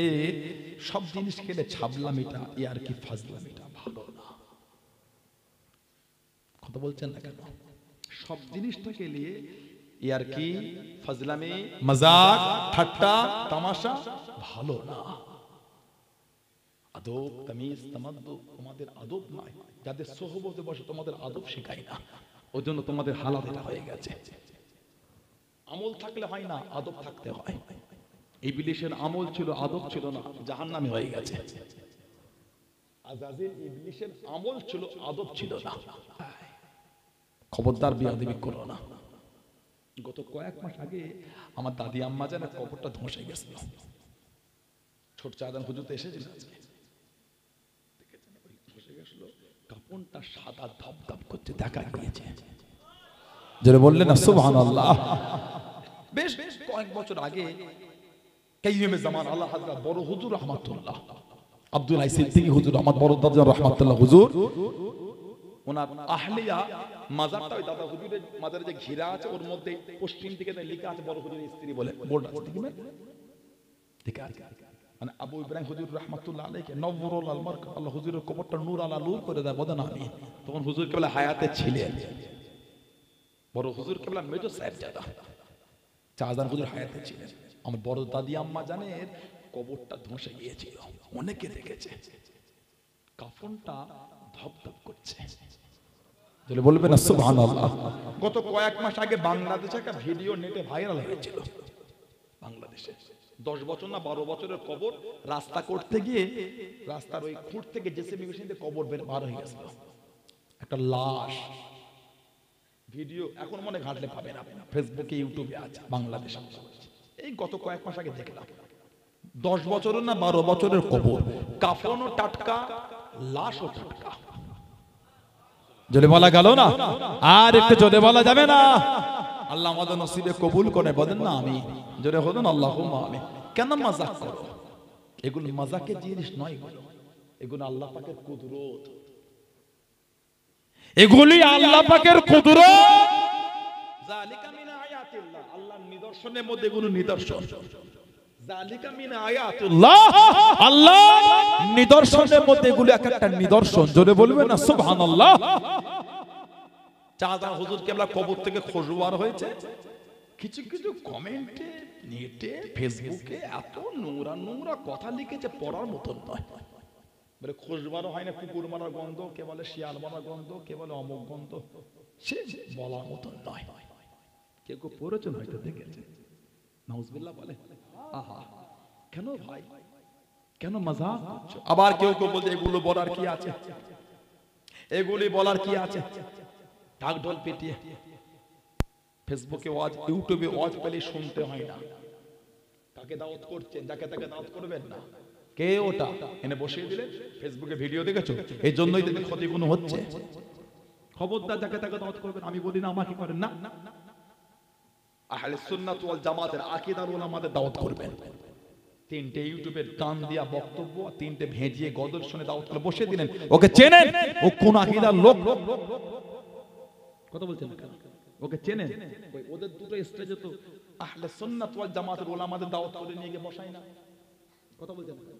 সব জিনিস খেলে ছাবলামিটা ইয়ার কি ফাজলামিটা ভালো না। কথা বলছেন না কেন? সব জিনিসটা খেলে ইয়ার কি ফাজলামি মজাক ঠাট্টা তামাশা ভালো না। আদব তামিজ তামাদ্দু তোমাদের আদব নাই, যাদের সোহবতে বসে তোমাদের আদব শেখায় না, ওই জন্য তোমাদের হালাত এটা হয়ে গেছে। আমল থাকলে হয় না, আদব থাকতে হয়। ইবলিসের আমল ছিল, আদব ছিল না, জাহান্নামী হয়ে গেছে। আযাজিল ইবলিসের আমল ছিল, আদব ছিল না। খবরদার বিয়াদবি করো না। গত কয়েক মাস আগে আমার দাদি আম্মা জানের কবরটা ধসে গেছিল, ছোট চাঁদান হুজুর এসেছিল আজকে, দেখেছেন ওই ধসে গেছিল, কাপড়টা সাদা ধপধপ করতে দেখা গিয়েছে। যারা বললেন না সুবহানাল্লাহ। বেশ কয়েক বছর আগে কাইয়ুমে জামান আল্লাহ হযরত বড় হুজুর রাহমাতুল্লাহ আব্দুল হাই সিদ্দিকী হুজুর, আমার বড় দাদা রাহমাতুল্লাহ হুজুর, ওনার আহলিয়া মাজারটা ওই দাদা হুজুরের মাজারে যে ঘিরা আছে, ওর মধ্যে পশ্চিম দিকে লেখা আছে বড় হুজুরের স্ত্রী বলে বোর্ড আছে, ঠিক আছে। মানে আবু ইব্রাহিম হুজুর রাহমাতুল্লাহ আলাইহি নওয়ারুল আল মারকাদ, আল্লাহ হুজুরের কবরটা নূর আলা নূর করে দেয়। বলেন আমিন। তখন হুজুর কেবল হায়াতে ছিলেন, বড় হুজুর কেবল মেজর সাহেবজাদা চাঁদান হুজুর হায়াতে ছিলেন। আমার বড় দাদি আম্মা জানের কবরটা ধসে গিয়েছিল, অনেকে দেখেছে কাফনটা ধপধপ করছে। যদি বলবেন না সুবহানাল্লাহ। গত কয়েক মাস আগে বাংলাদেশে একটা ভিডিও নেটে ভাইরাল হয়েছিল। বাংলাদেশে 10 বছর না 12 বছরের কবর রাস্তা করতে গিয়ে রাস্তার ওই খুঁট থেকে জেসিবি মেশিন দিয়ে কবর বার হয়ে গেছিল, একটা লাশ। ভিডিও এখন মনে ঘাটলে পাবেন আপনি, ফেসবুকে ইউটিউবে আছে, বাংলাদেশে। এই গত কয়েক মাস আগে দেখলাম 10 বছরের না 12 বছরের কবর, কাফনও টাটকা, লাশও টাটকা। যদি বলা গেল না, আর একটু যদি বলা যাবে না। আল্লাহ আমাদের নসিবে কবুল করে, বলেন না আমি, জোরে বলুন আল্লাহুম্মা আমিন। কেন মাযাক করো? এগুলো মাযাকের জিনিস নয়, এগুলো আল্লাহ পাকের কুদরত, এগুলি আল্লাহ পাকের কুদরত। যালিকা মিন আয়াতিল্লাহ, আল্লাহর নিদর্শনের মধ্যে এগুলো নিদর্শন। যালিকা মিন আয়াতিল্লাহ, আল্লাহর নিদর্শনের মধ্যে এগুলো এক একটা নিদর্শন। জোরে বলবেন না সুবহানাল্লাহ। চাচা হুজুর কেবলা কবর থেকে খোঁজবার হয়েছে, কিছু কিছু কমেন্টে, নেটে, ফেসবুকে এত নোংরা নোংরা কথা লিখেছে, পড়ার মতন নয়। বলে খোঁজবারও হয় না, কুকুর মারার গন্ধ, কে বলে শিয়াল মারার গন্ধ, কে বলে অমুক গন্ধ, সে বলার মতন নয়। কেউ কেউ পড়েছেন হয়তো, দেখেছে, নাউজুবিল্লাহ বলে আহা কেন ভাই, কেন মাযাক করছো? আবার কেউ কেউ বলছে এগুলো বলার কি আছে, এগুলি বলার কি আছে, ঢাক ঢোল পিটিয়ে ফেসবুকে ওয়াজ, ইউটিউবে ওয়াজ পেলে শুনতে হয় না। কাকে দাওয়াত করছেন, যাকে তাকে দাওয়াত করবেন না। কে ওটা এনে বসিয়ে দিলে ফেসবুকে ভিডিও দেখেছো, এই জন্যই দেখি ক্ষতিপূর্ণ হচ্ছে। খবরদার যাকে তাকে দাওয়াত করবেন, আমি বলি না আমাকে করেন না। আহলে সুন্নাত ওয়াল জামাতের আকীদার উলামাদের দাওয়াত করবেন। 3টে ইউটিউবের গান দিয়া বক্তব্য, 3টে ভেজিয়ে গজল শুনে দাওয়াত করে বসিয়ে দিলেন, ওকে চেনেন ও কোন আকীদার লোক? কথা বলছেন না, ওকে চেনেন? ওই ওদের দুটো স্টেজে তো আহলে সুন্নাত ওয়াল জামাতের উলামাদের দাওয়াত করে নিয়ে গিয়ে বসাই না। কথা বলছেন না।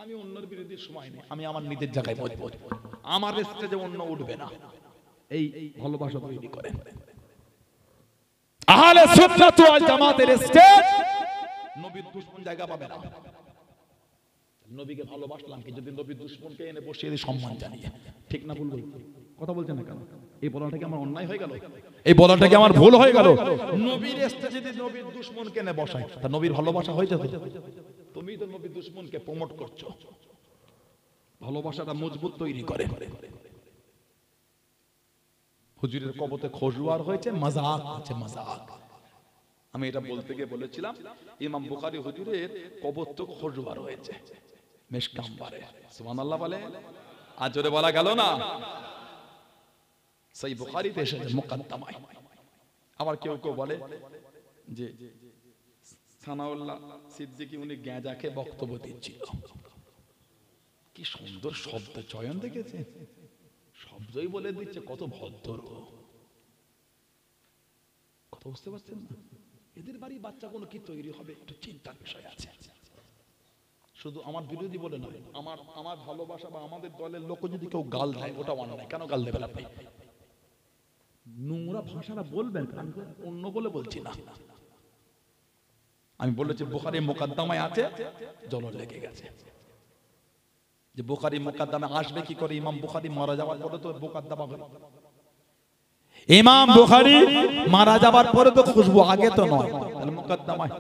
আমি অন্যের বিরোধী সময় নেই, আমি আমার নিজের জায়গায় মজবুত, আমার স্টেজে অন্য উঠবে না। এই ভালোবাসা তৈরি করেন। আহলে সুন্নাত ওয়াল জামাতের স্টেজ নবীর দুশমন জায়গা পাবে না। নবীকে ভালোবাসলাম কি যদি নবীর দুশমনকে এনে বসিয়ে দিই সম্মান জানিয়ে? ঠিক না ভুল বলবো? কথা বলছেন না কেন? এই বলাটা কি আমার অন্যায় হয়ে গেল? এই বলাটা কি আমার ভুল হয়ে গেল? নবীর স্টেজে যদি নবীর দুশমনকে এনে বসায়, তা নবীর ভালোবাসা হয়ে যেত? তুমি তো নবীর দুশমনকে প্রমোট করছো। ভালোবাসাটা মজবুত তৈরি করে। হুজুরের কবরে খোঁজবার হয়েছে, মাযাক হচ্ছে, মাযাক। আমি এটা বলতে গিয়ে বলেছিলাম ইমাম বুখারী হুজুরের কবর তো খোঁজবার হয়েছে মেশকাম্বারে। সুবহানাল্লাহ বলে, আজ জোরে বলা গেল না। সেই বুখারীতে এসেছে মুকদ্দমায়। আবার কেউ কেউ বলে যে সানাউল্লাহ সিদ্দিকী উনি গাঁজা খেয়ে বক্তব্য দিচ্ছিল। কি সুন্দর শব্দ চয়ন দেখেছে, শব্দই বলে দিচ্ছে কত ভদ্র। কথা বুঝতে পারছেন না? এদের বাড়ি বাচ্চা কোনো কি তৈরি হবে, একটু চিন্তার বিষয় আছে। শুধু আমার বিরোধী বলে নয়, আমার ভালোবাসা বা আমাদের দলের লোক যদি কেউ গাল দেয়, ওটা অন্যায়। কেন গাল দেবেন আপনি? নোংরা ভাষাটা বলবেন, অন্য বলে বলছি না। আমি বলেছি বুখারী মুকদ্দমায় আছে, জল লেগে গেছে। যে বুখারী মুকদ্দমে আসবে কি করে? ইমাম বুখারী মারা যাওয়ার পরে তো মুকদ্দমা হলো। ইমাম বুখারী মারা যাবার পরে তো খুশবু, আগে তো নয়। তাহলে মুকদ্দমায়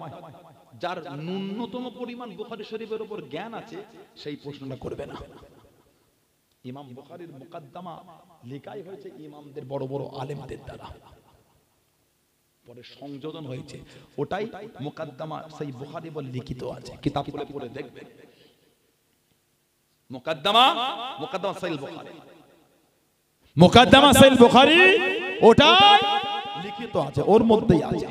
যার ন্যূনতম পরিমাণ বুখারী শরীফের উপর জ্ঞান আছে, সেই প্রশ্নটা করবে না। ইমাম বুখারীর মুকদ্দমা লেখাই হয়েছে ইমামদের, বড় বড় আলেমদের দ্বারা, পরে সংযোজন হয়েছে। ওটাই মুকদ্দমা সেই বুখারী বলে লিখিত আছে, কিতাব খুলে পড়ে দেখবেন। মুকদ্দমা সহিহ বুখারী, মুকদ্দমা সহিহ বুখারী ওটাই লিখিত আছে, ওর মধ্যেই আছে।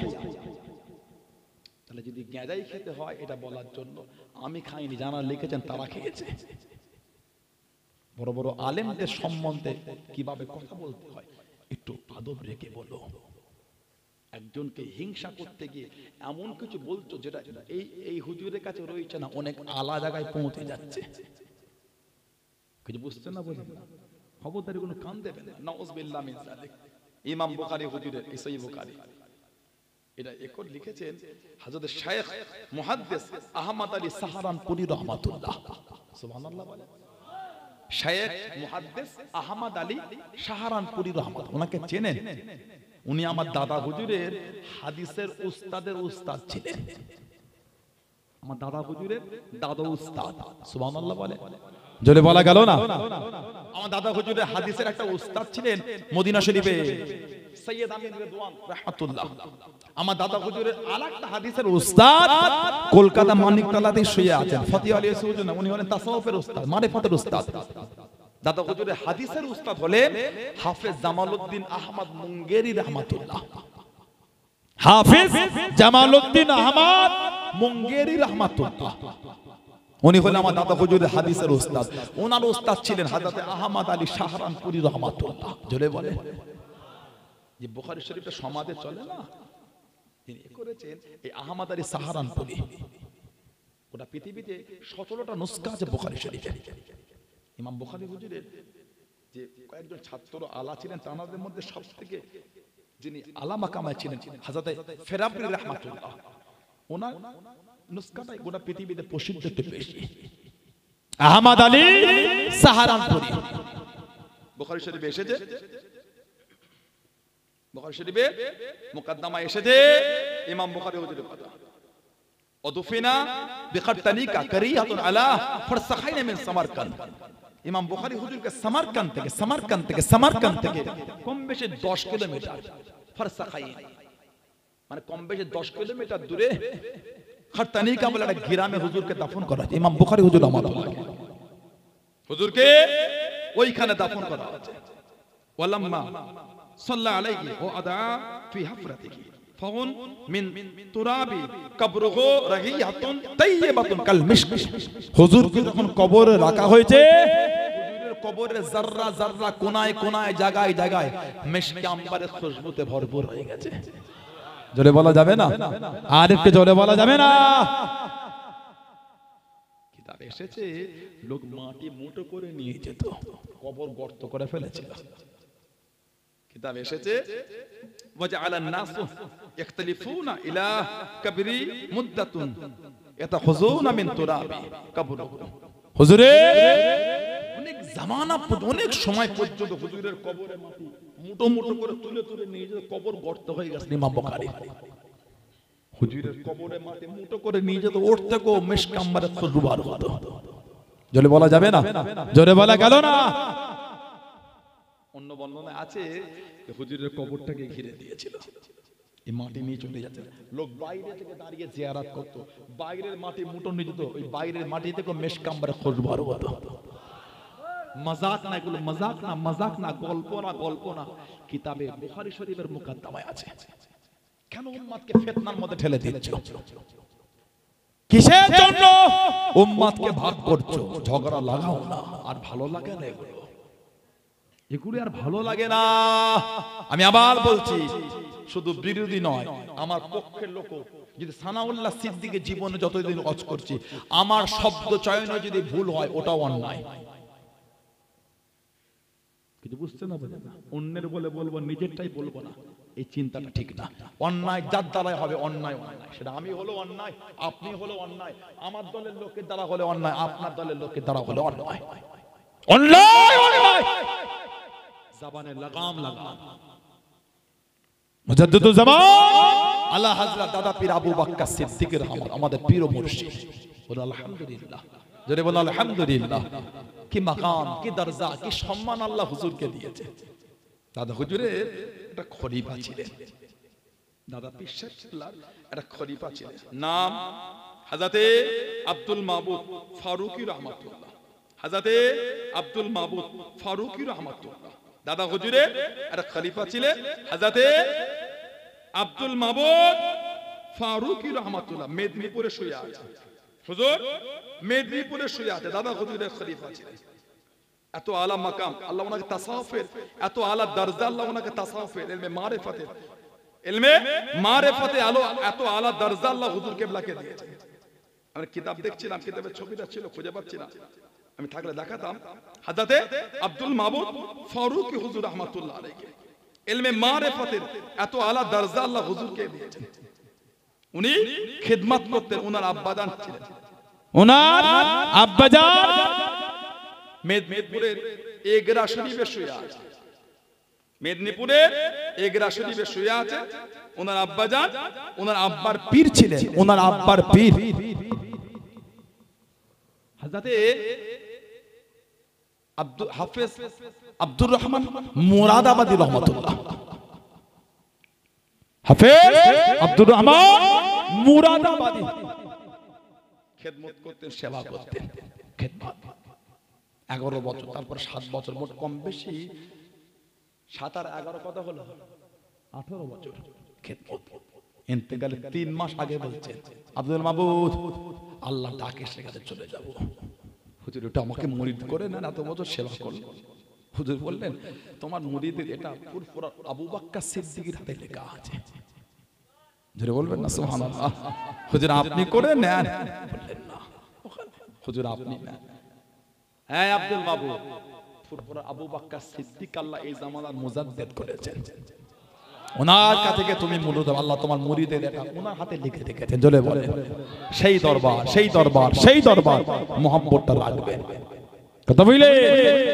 তাহলে যদি গাঁজাই খেতে হয় এটা বলার জন্য, আমি খাইনি, যারা লিখেছেন তারা খেয়েছে। বড় বড় আলেমদের সম্বন্ধে কিভাবে কথা বলতে হয় একটু আদব রেখে বলো। একজনকে হিংসা করতে গিয়ে এমন কিছু বলছো যেটা এই হুজুরের কাছে রয়েছে না, অনেক আলা জায়গায় পৌঁছে যাচ্ছে। কিছু বুঝছেন না? বলেন খবরদারি কোনো কান দেবেন না। নাউযুবিল্লাহ মিন যালিক। ইমাম বুখারী হুজুরের সহিহ বুখারী এটা একর লিখেছেন হযরত শাইখ মুহাদ্দিস আহমদ আলী সাহারানপুরী রাহমাতুল্লাহ। সুবহানাল্লাহ বলে। শাইখ মুহাদ্দিস আহমদ আলী সাহারানপুরী রাহমাত, ওনাকে চেনেন? উনি আমার দাদা হুজুরের হাদিসের উস্তাদের উস্তাদ ছিলেন। আমার দাদা হুজুরের দাদা উস্তাদ। সুবহানাল্লাহ বলে। জোরে বলা গেল না? আমার দাদা হুজুরের হাদিসের একটা উস্তাদ ছিলেন মদিনা শরীফে, সৈয়দ আমিন রিদওয়ান রাহমাতুল্লাহ। আমার দাদা হুজুরের আরেকটা হাদিসের উস্তাদ কলকাতা মানিকতলাতে শুয়ে আছেন, ফতিহ আলী সুজুনা, উনি হলেন তাসাউফের উস্তাদ, মারিফাতের উস্তাদ। দাদা হুজুরের হাদিসের উস্তাদ হলেন হাফেজ জামালউদ্দিন আহমদ মুঙ্গেরি রাহমাতুল্লাহ। হাফেজ জামালউদ্দিন আহমদ মুঙ্গেরি রাহমাতুল্লাহ, উনি হলেন আমার দাদা হুজুরের হাদিসের উস্তাদ। ওনার উস্তাদ ছিলেন হযরত আহমদ আলী সাহারানপুরী রাহমাতুল্লাহ। জোরে বলে। যে বুখারী শরীফটা সমাজে চলে না, তিনি করেছেন এই আহমদ আলী সাহারানপুরী। গোটা পৃথিবীতে 17টা নুসখা আছে বুখারী শরীফের। ইমাম বুখারী হুজুরের যে কয়েকজন ছাত্র আলা ছিলেন, তাদের মধ্যে সবথেকে যিনি আলা মাকামায় ছিলেন হযরত ফেরাবরি রাহমাতুল্লাহ। ওনার নুসখাটাই গোটা পৃথিবীতে প্রসিদ্ধ একটু বেশি। আহমদ আলী সাহারানপুরী বুখারী শরীফে এসেছে, বুখারী শরীফে মুকদ্দমায় এসেছে ইমাম বুখারী হুজুরের কথা। ওদুফিনা বিখাতানিকা কারিয়াতুন আলা ফারসাখাইন মিন সামারকান্দ। ইমাম বুখারী হুজুরকে সামারকান্দ থেকে কম বেশি 10 কিলোমিটার, ফারসাখাইন মানে কম বেশি 10 কিলোমিটার দূরে খাতানিকা বলে একটা গ্রামে হুজুরকে দাফন করা হয়েছে। ইমাম বুখারী হুজুর রাহমাতুল্লাহ হুজুরকে ওইখানে দাফন করা হয়েছে। ওয়ালাম্মা সাল্লা আলাইহি ওয়া আদা ফি হাফরাতিহি ফাউন মিন তুরাবি কবরুহু রাহিয়াতুন তাইয়্যিবাতুন কাল মিশক। হুজুরকে যখন কবরে রাখা হয়েছে, হুজুরের কবরে জাররা জাররা কোনায় কোনায় জায়গায় জায়গায় মিশকে আম্বারের খুশবুতে ভরপুর হয়ে গেছে। জোরে বলা যাবে না? আর একটু জোরে বলা যাবে না? কিতাব এসেছে লোক মাটি মুঠো করে নিয়ে যেত, কবর গর্ত করে ফেলেছিল। কিতাব এসেছে ওয়াজআলান নাসু ইখতালিফুনা ইলা কবরি মুদ্দাতুন ইয়াতাখুযুনা মিন তুরাবি কবরুহু। হুজুরের অনেক জামানা অনেক সময় পর্যন্ত হুজুরের কবরে মাটি মুঠো মুঠো করে তুলে তুলে নিয়ে যেত, কবর গর্ত হয়ে গেছে। ইমাম বুখারী হুজুরের কবরে মাটি মুঠো করে নিয়ে যেত, ওর থেকেও মিশক আম্বারের খুশবু বার হতো। জোরে বলা যাবে না? জোরে বলা গেল না? অন্য বর্ণনায় আছে হুজুরের কবরটাকে ঘিরে দিয়েছিল, এই মাটি নিয়ে চলে যাচ্ছে। লোক বাইরে থেকে দাঁড়িয়ে জিয়ারত করতো, বাইরের মাটি মুঠো নিয়ে যেত, ওই বাইরের মাটি থেকে মিশক আম্বারের খুশবু বার হতো। মজাক না, এগুলো মজাক না, গল্প না। কিতাবে বুখারী শরীফের মুকদ্দমায় আছে। কেন উম্মতকে ফিতনার মধ্যে ঠেলে দিচ্ছ? কিসের জন্য উম্মতকে ভাগ করছো? ঝগড়া লাগাও না। আর ভালো লাগে না এগুলো আর ভালো লাগে না। আমি আবার বলছি, শুধু বিরোধী নয়, আমার পক্ষের লোক যদি সানাউল্লাহ সিদ্দিকের জীবনে যতদিন ওয়াজ করছি, আমার শব্দ চয়নে যদি ভুল হয় ওটাও অন্যায়। কিছু বুঝতে না বলে না, অন্যের বলে বলবো, নিজেরটাই বলবো না, এই চিন্তাটা ঠিক না। অন্যায় যার দ্বারাই হবে অন্যায়, সেটা আমি হলো অন্যায়, আপনি হলো অন্যায়, আমার দলের লোকের দ্বারা হলে অন্যায়, আপনার দলের লোকের দ্বারা হলে অন্যায়। জবানে লাগাম লাগাম। মুজাদ্দিদুল জামান আল্লাহ হযরত দাদা পীর আবু বকর সিদ্দিক রহমান, আমাদের পীর ও মুর্শিদ। বল আলহামদুলিল্লাহ, জোরে বল আলহামদুলিল্লাহ। কি মাকাম, কি দরজা, কি সম্মান আল্লাহ হুজুরকে দিয়েছে। দাদা হুজুরের একটা খলিফা ছিলেন, দাদা পীর সাহেব একটা খলিফা ছিলেন, নাম হযরতে আব্দুল মাবুদ ফারুকী রাহমাতুল্লাহ। হযরতে আব্দুল মাবুদ ফারুকী রাহমাতুল্লাহ দাদা হুজুরের একটা খলিফা ছিলেন, হযরতে আব্দুল মাবুদ ফারুকী রাহমাতুল্লাহ। মেদিনীপুরে শুয়ে আছে হুজুর, মেদিনীপুরে শুয়ে আছে, দাদা হুজুরের খলিফা ছিলেন। এত আলা মাকাম আল্লাহ ওনাকে তাসাউফের, এত আলা দরজা আল্লাহ ওনাকে তাসাউফের ইলমে মারিফাতে আলো, এত আলা দরজা আল্লাহ হুজুর কেবলাকে দিয়েছে। আমি কিতাব দেখছিলাম, কিতাবের ছবিটা ছিল, খুঁজে পাচ্ছি না, আমি থাকলে দেখাতাম। হযরতে আব্দুল মাবুদ ফারুকী হুজুর রাহমাতুল্লাহ আলাইহি ইলমে মারিফাতের এত আলা দরজা আল্লাহ হুজুরকে দিয়েছেন। উনি খিদমত করতেন, ওনার আব্বাজান ছিলেন, ওনার আব্বাজান মেদিনীপুরের এগরা শরীফে শুয়ে আছে, মেদিনীপুরের এগরা শরীফে শুয়ে আছে ওনার আব্বাজান, ওনার আব্বার পীর ছিলেন, ওনার আব্বার পীর হযরতে হাফেজ আব্দুর রহমান মুরাদাবাদী রহমাতুল্লাহ। হাফেজ আব্দুর রহমান মুরাদাবাদী খেদমত করতেন, সেবা করতেন, খেদমত 11 বছর, তারপর 7 বছর, মোট কম বেশি 7 আর 11 কত হলো 18 বছর খেদমত। ইন্তেকালের 3 মাস আগে বলছেন, আব্দুল মাবুদ আল্লাহ ডাকে সেখানে চলে যাব। হুজুর ওটা আমাকে মুরিদ করে নেন, এত বছর সেবা করলো। হুজুর বললেন তোমার মুরিদের এটা ফুরফুরা আবু বকর সিদ্দিকের হাতে লেখা আছে। জোরে বলবেন না সুবহানাল্লাহ। হুজুর আপনি করে নেন, বললেন না হুজুর আপনি নেন। হ্যাঁ আব্দুল মাবুদ ফুরফুরা আবু বকর সিদ্দিক আল্লাহ এই জামানার মুজাদ্দিদ করেছেন, ওনার কাছে থেকে তুমি মুরিদ, আল্লাহ তোমার মুরিদের এটা ওনার হাতে লিখে রেখেছেন। জোরে বলেন সেই দরবার, সেই দরবার, সেই দরবার মুহাব্বতটা রাখবেন। কথা বুঝলে,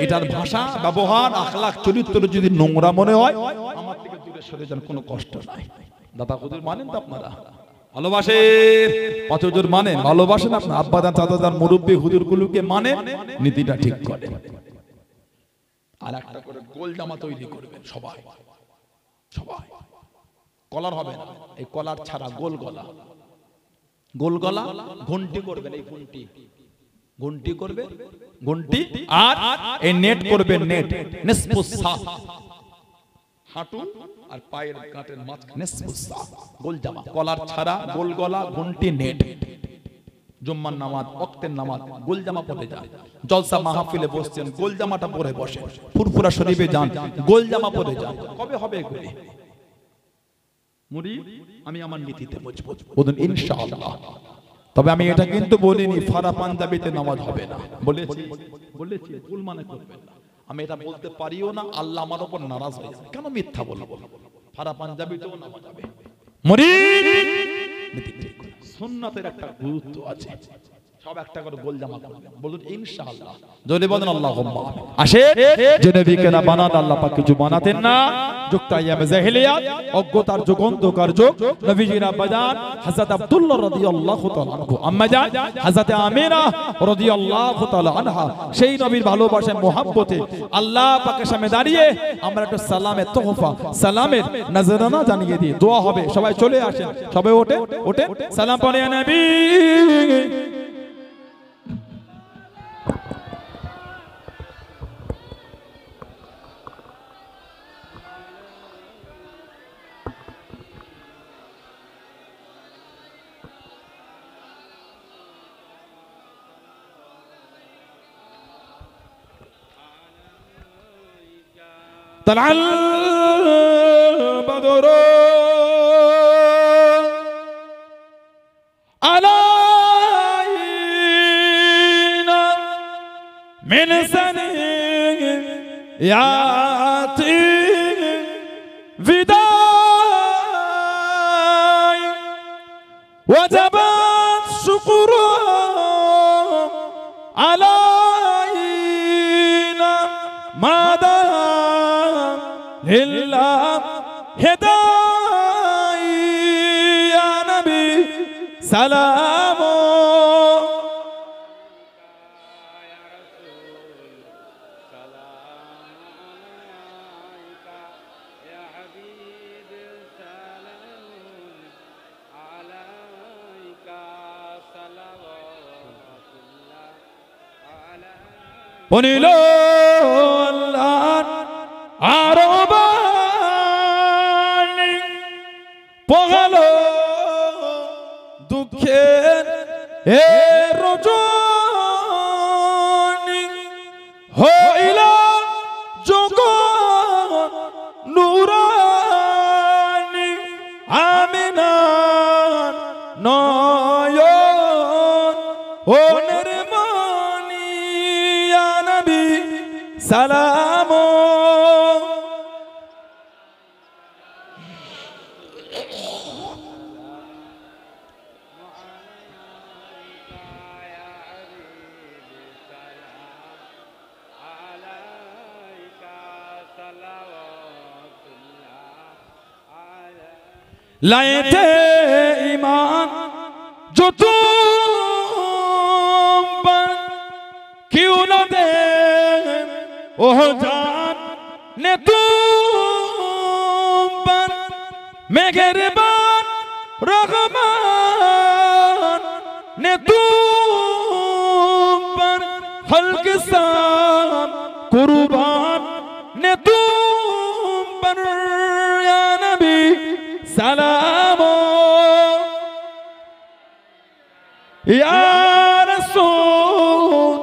এটার ভাষা ব্যবহার আখলাক চরিত্র যদি নোংরা মনে হয় আমার থেকে দূরে সরে যান, কোনো কষ্ট নাই। দাদা হুজুর মানেন তো আপনারা, ভালোবাসেন, পাঁচ হুজুর মানেন, ভালোবাসেন আপনার আব্বাদান চাচাদান মুরব্বী হুজুরগুলোকে মানেন, নীতিটা ঠিক করেন। আর একটা করে গোল জামা তৈরি করবেন সবাই, সবাই কলার হবে না, এই কলার ছাড়া গোল গলা, গোল গলা, ঘন্টি করবেন, এই ঘন্টি, ঘন্টি করবে, ঘন্টি আর এই নেট করবেন, নেট নিসফুস সা, হাঁটু আর পায়ের কাটের মাঝখানে নিসফুস সা, গোল জামা, কলার ছাড়া, গোল গলা, ঘন্টি, নেট। জুম্মার নামাজ, ওয়াক্তের নামাজ গোল জামা পরে যান, জলসা মাহফিলে বসছেন গোল জামাটা পরে বসেন, ফুরফুরা শরীফে যান গোল জামা পরে যান। কবে হবে এগুলি? মুরিদ আমি আমার নীতিতে বুঝবো, বলুন ইনশাআল্লাহ। তবে আমি এটা কিন্তু বলিনি ফারা পাঞ্জাবিতে নামাজ হবে না, বলেছি, বলেছি ভুল মানে করবেন না। আমি এটা বলতে পারিও না, আল্লাহ আমার উপর নারাজ হয়ে যাবে, কেন মিথ্যা বলবো। ফারা পাঞ্জাবিতেও নামাজ হবে। মুরিদ সুন্নাতের একটা গুরুত্ব আছে, সব একটা করে গোল জামা করবেন, বলুন ইনশাআল্লাহ। যদি বলেন আল্লাহুম্মা আসে যে নবীকে না বানান আল্লাহ পাক কিছু বানাতেন না, যুক্ত আইয়ামে জাহেলিয়াত, অজ্ঞতার যুগ, অন্ধকার যুগ, নবীজির আব্বাজান হযরত আব্দুল্লাহ রাদিয়াল্লাহু তাআলা আনহু, আম্মা জান হযরত আমিনা রাদিয়াল্লাহু তাআলা আনহা, সেই নবীর ভালোবাসায় মুহাব্বতে আল্লাহ পাকের সামনে দাঁড়িয়ে আমরা একটু সালামের তোহফা, সালামের নজরানা জানিয়ে দিই, দোয়া হবে। সবাই চলে আসেন, সবাই ওঠে ওঠে সালাম পড়ে ইয়া নবী। طلع البدر علينا من سنياتي فداي وجب الشكر علينا ما دام لله هداي يا نبي سلام বনিল আল্লাহর আরবানি পোহালো দুঃখের এ রজনী হইল জগৎ নুরানি আমিনার নয়ন ও নির্মণি ইয়া নবী সালাম লায়েতে ইমান যত क्यों न दे ओह जान ने तुम पर मेहरबान रहमान ने तुम पर खल्क साम कुर्बान ने तुम पर या नबी सलाम या रसूल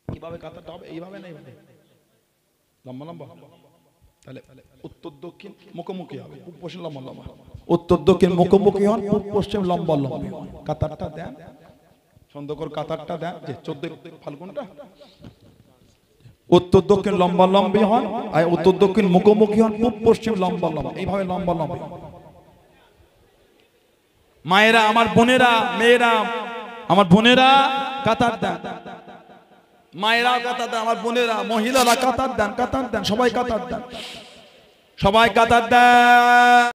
কিভাবে কাতারটা হবে? এইভাবে না, এইভাবে লম্বা লম্বা, তাহলে উত্তর দক্ষিণ মুখোমুখি হবে, পূব পশ্চিম লম্বা লম্বা, উত্তর দক্ষিণ মুখোমুখি হন, পূব পশ্চিম লম্বা লম্বা। কাতারটা দেন, সুন্দর করে কাতারটা দেন, যে 14 ফাল্গুনটা উত্তর দক্ষিণ লম্বা লম্বি হন, আর উত্তর দক্ষিণ মুখোমুখি হন, পূব পশ্চিম লম্বা লম্বা, এইভাবে লম্বা লম্বা। মায়েরা, আমার বোনেরা, মেয়েরা, আমার বোনেরা কাতার দেন, মায়েরা কাতার দেন, আমার বোনেরা মহিলারা কাতার দেন, কাতার দেন, সবাই কাতার দেন, সবাই কাতার দেন।